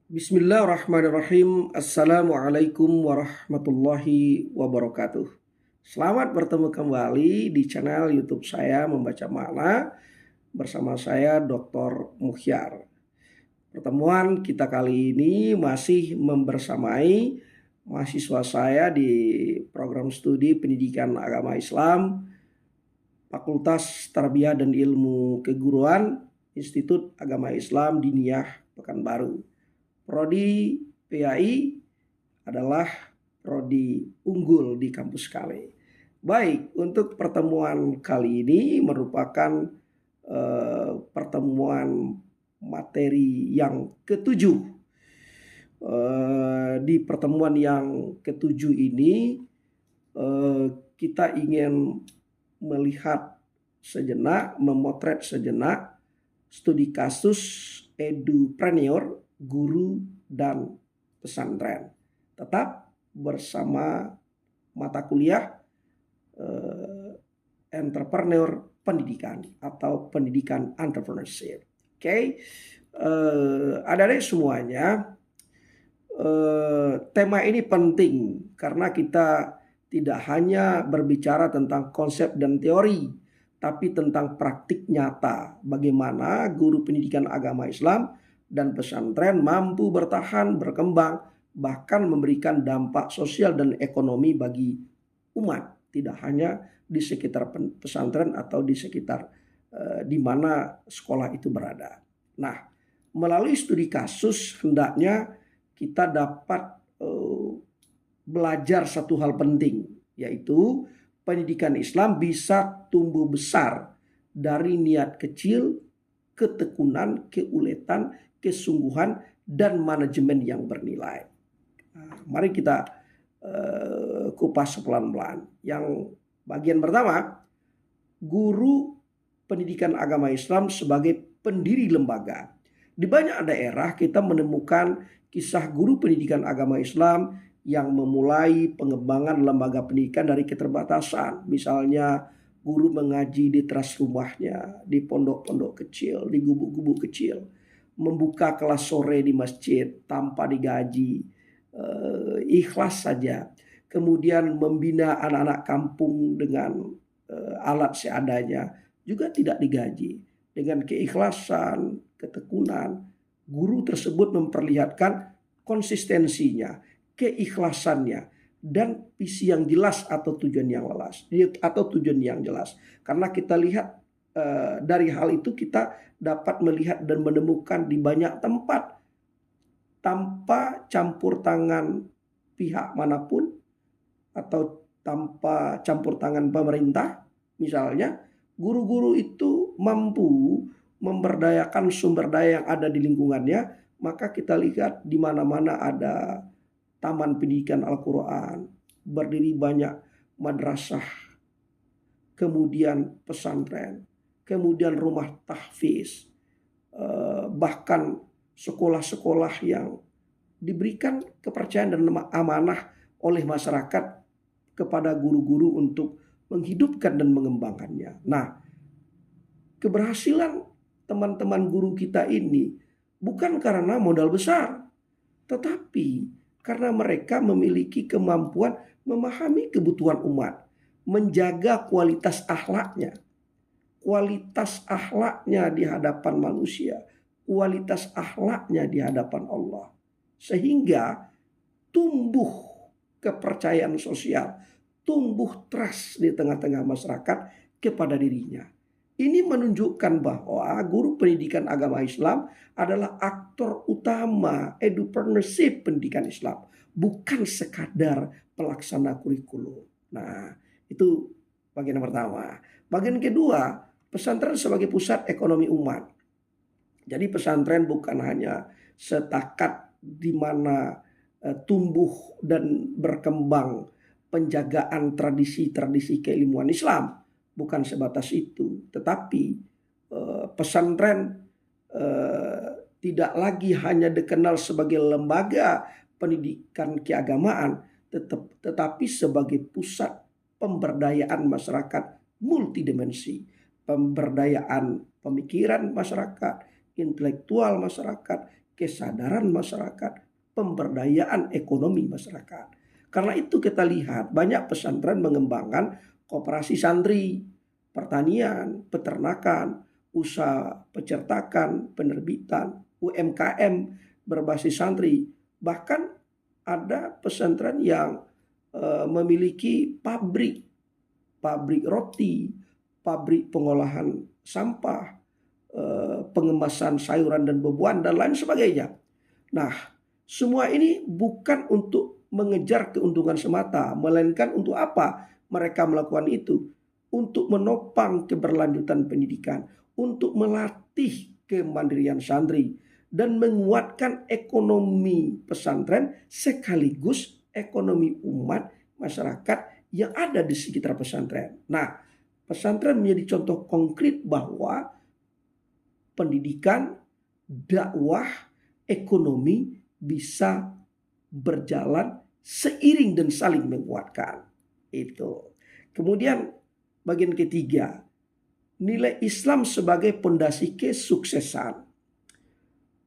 Bismillahirrahmanirrahim. Assalamualaikum warahmatullahi wabarakatuh. Selamat bertemu kembali di channel YouTube saya Membaca Makna bersama saya Dr. Muhyar. Pertemuan kita kali ini masih membersamai mahasiswa saya di program studi Pendidikan Agama Islam Fakultas Tarbiyah dan Ilmu Keguruan Institut Agama Islam Diniyah Pekanbaru. Prodi PAI adalah prodi unggul di kampus kami. Baik, untuk pertemuan kali ini merupakan pertemuan materi yang ketujuh. Di pertemuan yang ketujuh ini kita ingin melihat sejenak, memotret sejenak studi kasus edupreneur, guru dan pesantren. Tetap bersama mata kuliah entrepreneur pendidikan atau pendidikan entrepreneurship. Oke, adik-adik semuanya, tema ini penting karena kita tidak hanya berbicara tentang konsep dan teori, tapi tentang praktik nyata bagaimana guru pendidikan agama Islam dan pesantren mampu bertahan, berkembang, bahkan memberikan dampak sosial dan ekonomi bagi umat, tidak hanya di sekitar pesantren atau di sekitar di mana sekolah itu berada. Nah, melalui studi kasus hendaknya kita dapat belajar satu hal penting, yaitu pendidikan Islam bisa tumbuh besar dari niat kecil, ketekunan, keuletan, kesungguhan, dan manajemen yang bernilai. Nah, mari kita kupas pelan-pelan. Yang bagian pertama, guru pendidikan agama Islam sebagai pendiri lembaga. Di banyak daerah kita menemukan kisah guru pendidikan agama Islam yang memulai pengembangan lembaga pendidikan dari keterbatasan. Misalnya guru mengaji di teras rumahnya, di pondok-pondok kecil, di gubuk-gubuk kecil, membuka kelas sore di masjid tanpa digaji, ikhlas saja. Kemudian membina anak-anak kampung dengan alat seadanya, juga tidak digaji. Dengan keikhlasan, ketekunan, guru tersebut memperlihatkan konsistensinya, keikhlasannya, dan visi yang jelas atau tujuan yang jelas. Karena kita lihat dari hal itu kita dapat melihat dan menemukan di banyak tempat tanpa campur tangan pihak manapun atau tanpa campur tangan pemerintah, misalnya guru-guru itu mampu memberdayakan sumber daya yang ada di lingkungannya. Maka kita lihat di mana-mana ada taman pendidikan Al-Quran, berdiri banyak madrasah, kemudian pesantren, kemudian rumah tahfiz, bahkan sekolah-sekolah yang diberikan kepercayaan dan amanah oleh masyarakat kepada guru-guru untuk menghidupkan dan mengembangkannya. Nah, keberhasilan teman-teman guru kita ini bukan karena modal besar, tetapi karena mereka memiliki kemampuan memahami kebutuhan umat, menjaga kualitas akhlaknya di hadapan manusia, kualitas akhlaknya di hadapan Allah. Sehingga tumbuh kepercayaan sosial, tumbuh trust di tengah-tengah masyarakat kepada dirinya. Ini menunjukkan bahwa guru pendidikan agama Islam adalah aktor utama edupreneurship pendidikan Islam, bukan sekadar pelaksana kurikulum. Nah, itu bagian pertama. Bagian kedua, pesantren sebagai pusat ekonomi umat. Jadi pesantren bukan hanya setakat di mana tumbuh dan berkembang penjagaan tradisi-tradisi keilmuan Islam, bukan sebatas itu. Tetapi pesantren tidak lagi hanya dikenal sebagai lembaga pendidikan keagamaan, tetapi sebagai pusat pemberdayaan masyarakat multidimensi, pemberdayaan pemikiran masyarakat, intelektual masyarakat, kesadaran masyarakat, pemberdayaan ekonomi masyarakat. Karena itu kita lihat banyak pesantren mengembangkan koperasi santri, pertanian, peternakan, usaha pecertakan, penerbitan, UMKM berbasis santri. Bahkan ada pesantren yang memiliki pabrik roti, pabrik pengolahan sampah, pengemasan sayuran dan buah-buahan dan lain sebagainya. Nah, semua ini bukan untuk mengejar keuntungan semata, melainkan untuk apa mereka melakukan itu? Untuk menopang keberlanjutan pendidikan, untuk melatih kemandirian santri, dan menguatkan ekonomi pesantren sekaligus ekonomi umat masyarakat yang ada di sekitar pesantren. Nah, pesantren menjadi contoh konkret bahwa pendidikan, dakwah, ekonomi bisa berjalan seiring dan saling menguatkan. Itu. Kemudian bagian ketiga, nilai Islam sebagai pondasi kesuksesan.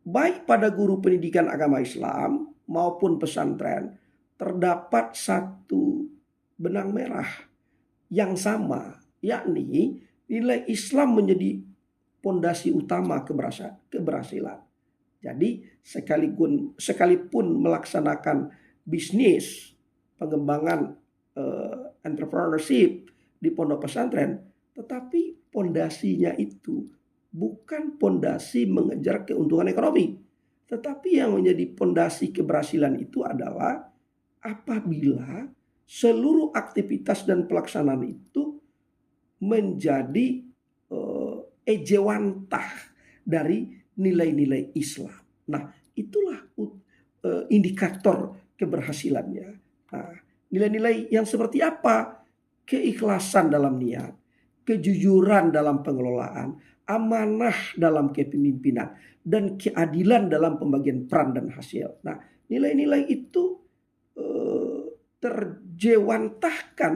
Baik pada guru pendidikan agama Islam maupun pesantren terdapat satu benang merah yang sama, yakni nilai Islam menjadi pondasi utama keberhasilan. Jadi sekalipun melaksanakan bisnis, pengembangan entrepreneurship di pondok pesantren, tetapi pondasinya itu bukan pondasi mengejar keuntungan ekonomi, tetapi yang menjadi pondasi keberhasilan itu adalah apabila seluruh aktivitas dan pelaksanaan itu menjadi ejewantah dari nilai-nilai Islam. Nah, itulah indikator keberhasilannya. Nah, nilai-nilai yang seperti apa? Keikhlasan dalam niat, kejujuran dalam pengelolaan, amanah dalam kepemimpinan, dan keadilan dalam pembagian peran dan hasil. Nah, nilai-nilai itu terjewantahkan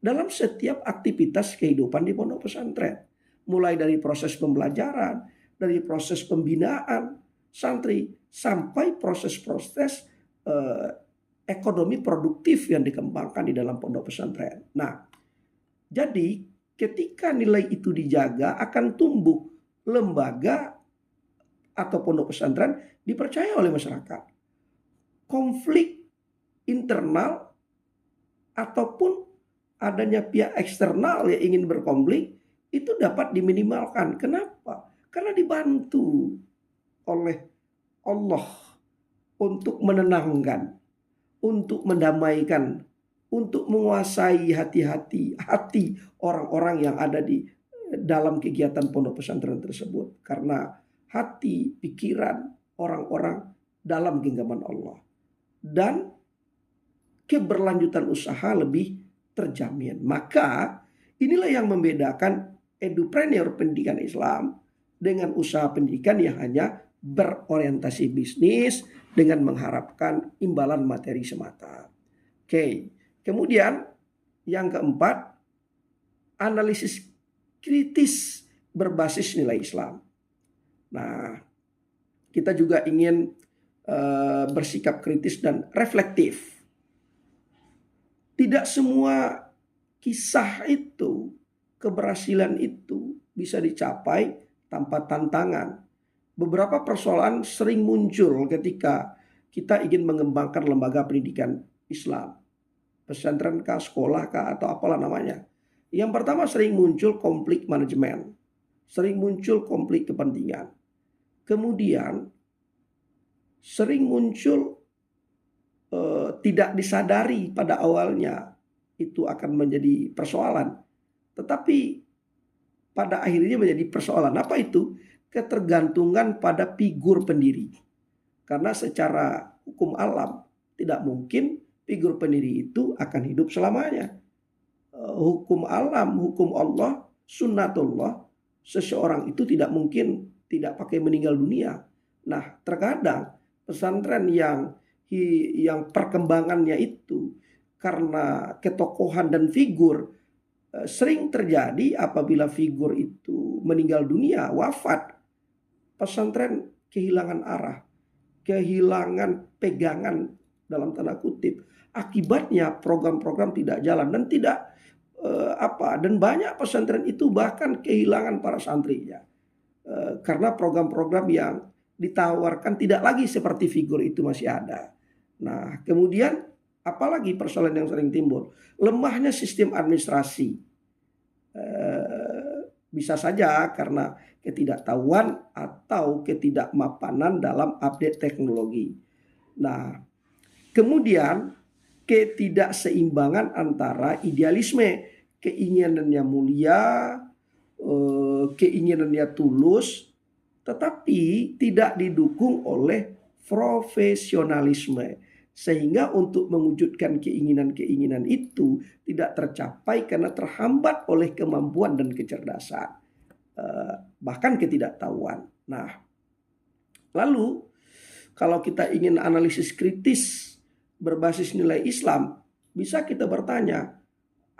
dalam setiap aktivitas kehidupan di pondok pesantren. Mulai dari proses pembelajaran, dari proses pembinaan santri, sampai proses-proses ekonomi produktif yang dikembangkan di dalam pondok pesantren. Nah, jadi ketika nilai itu dijaga, akan tumbuh lembaga atau pondok pesantren dipercaya oleh masyarakat. Konflik internal ataupun adanya pihak eksternal yang ingin berkonflik itu dapat diminimalkan. Kenapa? Karena dibantu oleh Allah untuk menenangkan, untuk mendamaikan, untuk menguasai hati orang-orang yang ada di dalam kegiatan pondok pesantren tersebut. Karena hati, pikiran orang-orang dalam genggaman Allah. Dan keberlanjutan usaha lebih terjamin. Maka inilah yang membedakan edupreneur pendidikan Islam dengan usaha pendidikan yang hanya berorientasi bisnis dengan mengharapkan imbalan materi semata. Oke. Kemudian yang keempat, analisis kritis berbasis nilai Islam. Nah, kita juga ingin bersikap kritis dan reflektif. Tidak semua kisah itu, keberhasilan itu bisa dicapai tanpa tantangan. Beberapa persoalan sering muncul ketika kita ingin mengembangkan lembaga pendidikan Islam. Pesantren kah, sekolah kah, atau apalah namanya. Yang pertama sering muncul konflik manajemen. Sering muncul konflik kepentingan. Kemudian sering muncul tidak disadari pada awalnya itu akan menjadi persoalan. Tetapi pada akhirnya menjadi persoalan. Apa itu? Ketergantungan pada figur pendiri. Karena secara hukum alam tidak mungkin figur pendiri itu akan hidup selamanya. Hukum alam, hukum Allah, sunnatullah, seseorang itu tidak mungkin tidak pakai meninggal dunia. Nah, terkadang pesantren yang perkembangannya itu karena ketokohan dan figur sering terjadi apabila figur itu meninggal dunia, wafat. pesantren kehilangan arah, kehilangan pegangan dalam tanda kutip. Akibatnya program-program tidak jalan dan dan banyak pesantren itu bahkan kehilangan para santrinya karena program-program yang ditawarkan tidak lagi seperti figur itu masih ada. Nah, kemudian apalagi persoalan yang sering timbul, lemahnya sistem administrasi. Bisa saja karena ketidaktahuan atau ketidakmapanan dalam update teknologi. Nah, kemudian ketidakseimbangan antara idealisme, keinginannya mulia, keinginannya tulus, tetapi tidak didukung oleh profesionalisme. Sehingga untuk mewujudkan keinginan-keinginan itu tidak tercapai karena terhambat oleh kemampuan dan kecerdasan. Bahkan ketidaktahuan. Nah, lalu kalau kita ingin analisis kritis berbasis nilai Islam, bisa kita bertanya,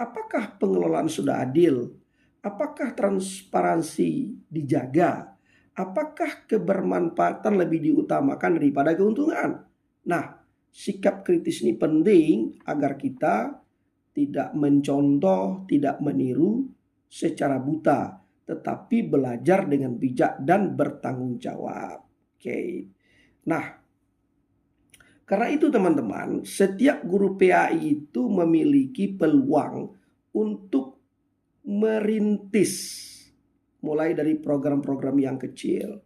apakah pengelolaan sudah adil? Apakah transparansi dijaga? Apakah kebermanfaatan lebih diutamakan daripada keuntungan? Nah, sikap kritis ini penting agar kita tidak mencontoh, tidak meniru secara buta, tetapi belajar dengan bijak dan bertanggung jawab. Oke. Nah, karena itu teman-teman, setiap guru PAI itu memiliki peluang untuk merintis mulai dari program-program yang kecil,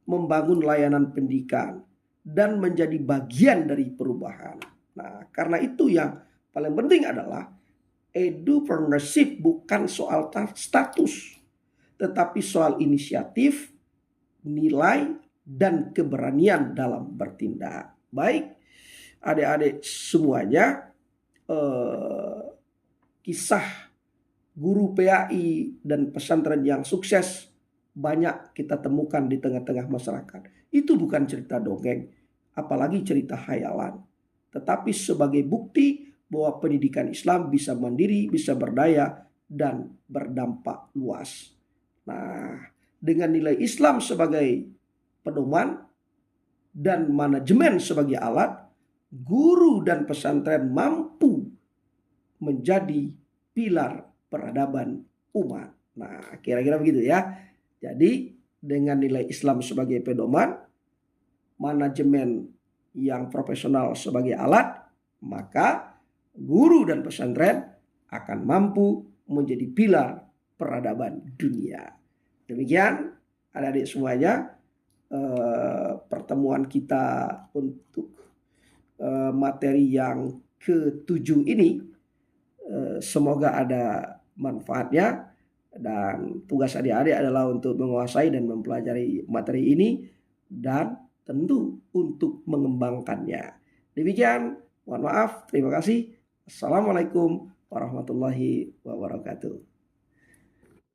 membangun layanan pendidikan, dan menjadi bagian dari perubahan. Nah, karena itu yang paling penting adalah edupreneurship bukan soal status, tetapi soal inisiatif, nilai, dan keberanian dalam bertindak. Baik, adik-adik semuanya, kisah guru PAI dan pesantren yang sukses banyak kita temukan di tengah-tengah masyarakat. Itu bukan cerita dongeng, apalagi cerita khayalan, tetapi sebagai bukti bahwa pendidikan Islam bisa mandiri, bisa berdaya, dan berdampak luas. Nah, dengan nilai Islam sebagai pedoman dan manajemen sebagai alat, guru dan pesantren mampu menjadi pilar peradaban umat. Nah, kira-kira begitu ya. Jadi dengan nilai Islam sebagai pedoman, manajemen yang profesional sebagai alat, maka guru dan pesantren akan mampu menjadi pilar peradaban dunia. Demikian adik-adik semuanya, pertemuan kita untuk materi yang ke-7 ini. Semoga ada manfaatnya. Dan tugas adik-adik adalah untuk menguasai dan mempelajari materi ini dan tentu untuk mengembangkannya. Demikian, mohon maaf, terima kasih. Assalamualaikum warahmatullahi wabarakatuh.